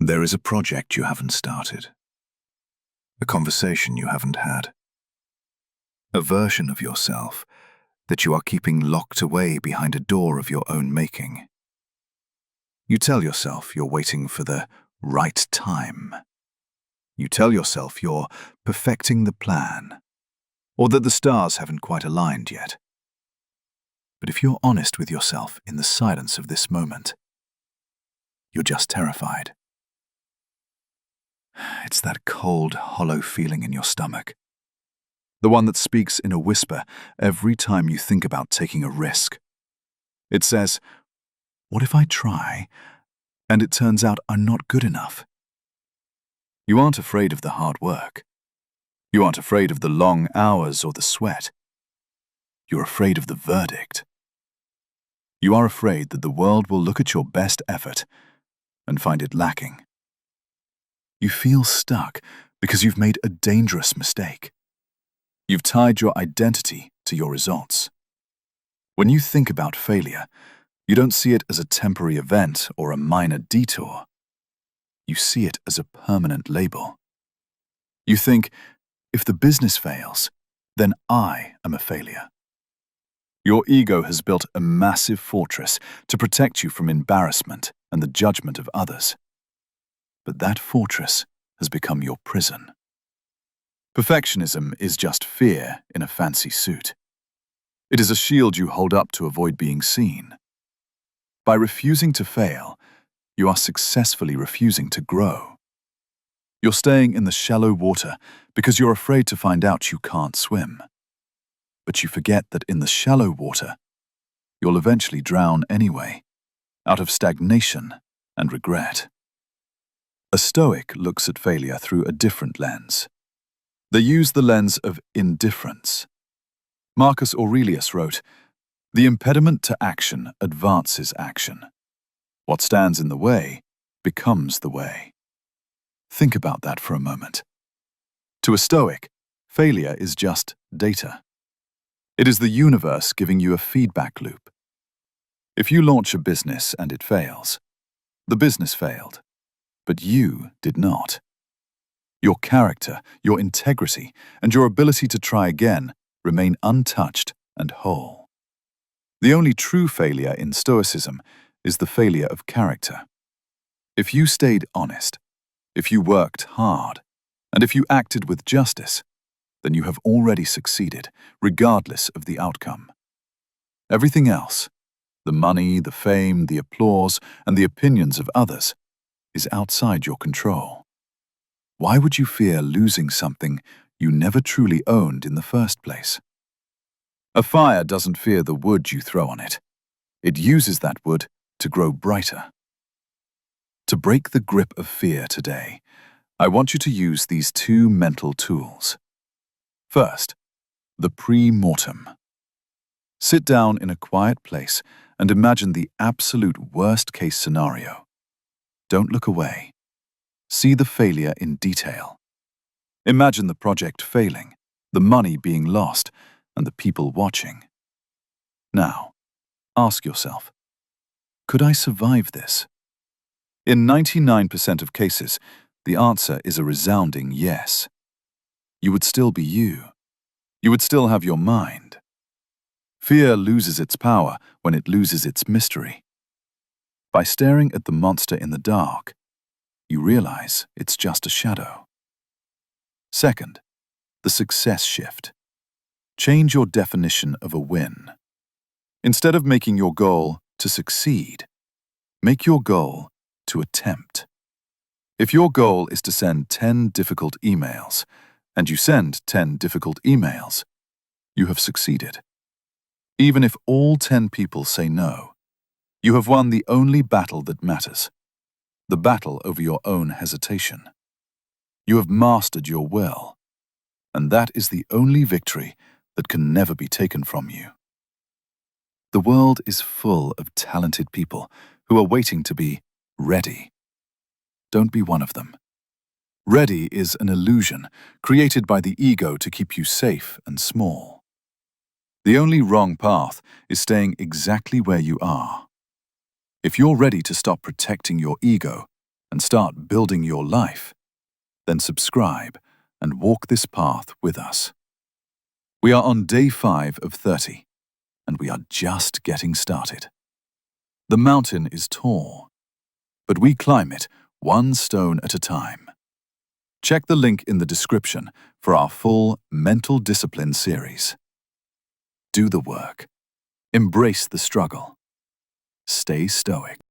There is a project you haven't started, a conversation you haven't had, a version of yourself that you are keeping locked away behind a door of your own making. You tell yourself you're waiting for the right time. You tell yourself you're perfecting the plan, or that the stars haven't quite aligned yet. But if you're honest with yourself in the silence of this moment, you're just terrified. It's that cold, hollow feeling in your stomach. The one that speaks in a whisper every time you think about taking a risk. It says, "What if I try, and it turns out I'm not good enough?" You aren't afraid of the hard work. You aren't afraid of the long hours or the sweat. You're afraid of the verdict. You are afraid that the world will look at your best effort and find it lacking. You feel stuck because you've made a dangerous mistake. You've tied your identity to your results. When you think about failure, you don't see it as a temporary event or a minor detour. You see it as a permanent label. You think, if the business fails, then I am a failure. Your ego has built a massive fortress to protect you from embarrassment and the judgment of others. But that fortress has become your prison. Perfectionism is just fear in a fancy suit. It is a shield you hold up to avoid being seen. By refusing to fail, you are successfully refusing to grow. You're staying in the shallow water because you're afraid to find out you can't swim. But you forget that in the shallow water, you'll eventually drown anyway, out of stagnation and regret. A Stoic looks at failure through a different lens. They use the lens of indifference. Marcus Aurelius wrote, "The impediment to action advances action. What stands in the way becomes the way." Think about that for a moment. To a Stoic, failure is just data. It is the universe giving you a feedback loop. If you launch a business and it fails, the business failed, but you did not. Your character, your integrity, and your ability to try again remain untouched and whole. The only true failure in Stoicism is the failure of character. If you stayed honest, if you worked hard, and if you acted with justice, then you have already succeeded, regardless of the outcome. Everything else, the money, the fame, the applause, and the opinions of others, is outside your control. Why would you fear losing something you never truly owned in the first place? A fire doesn't fear the wood you throw on it. It uses that wood to grow brighter. To break the grip of fear today, I want you to use these two mental tools. First, the Pre Mortem. Sit down in a quiet place and imagine the absolute worst-case scenario. Don't look away. See the failure in detail. Imagine the project failing, the money being lost, and the people watching. Now, ask yourself, could I survive this? In 99% of cases, the answer is a resounding yes. You would still be you. You would still have your mind. Fear loses its power when it loses its mystery. By staring at the monster in the dark, you realize it's just a shadow. Second, the success shift. Change your definition of a win. Instead of making your goal to succeed, make your goal to attempt. If your goal is to send 10 difficult emails, and you send 10 difficult emails, you have succeeded. Even if all 10 people say no, you have won the only battle that matters, the battle over your own hesitation. You have mastered your will, and that is the only victory that can never be taken from you. The world is full of talented people who are waiting to be ready. Don't be one of them. Ready is an illusion created by the ego to keep you safe and small. The only wrong path is staying exactly where you are. If you're ready to stop protecting your ego, and start building your life, then subscribe and walk this path with us. We are on day 5 of 30, and we are just getting started. The mountain is tall, but we climb it one stone at a time. Check the link in the description for our full mental discipline series. Do the work. Embrace the struggle. Stay stoic.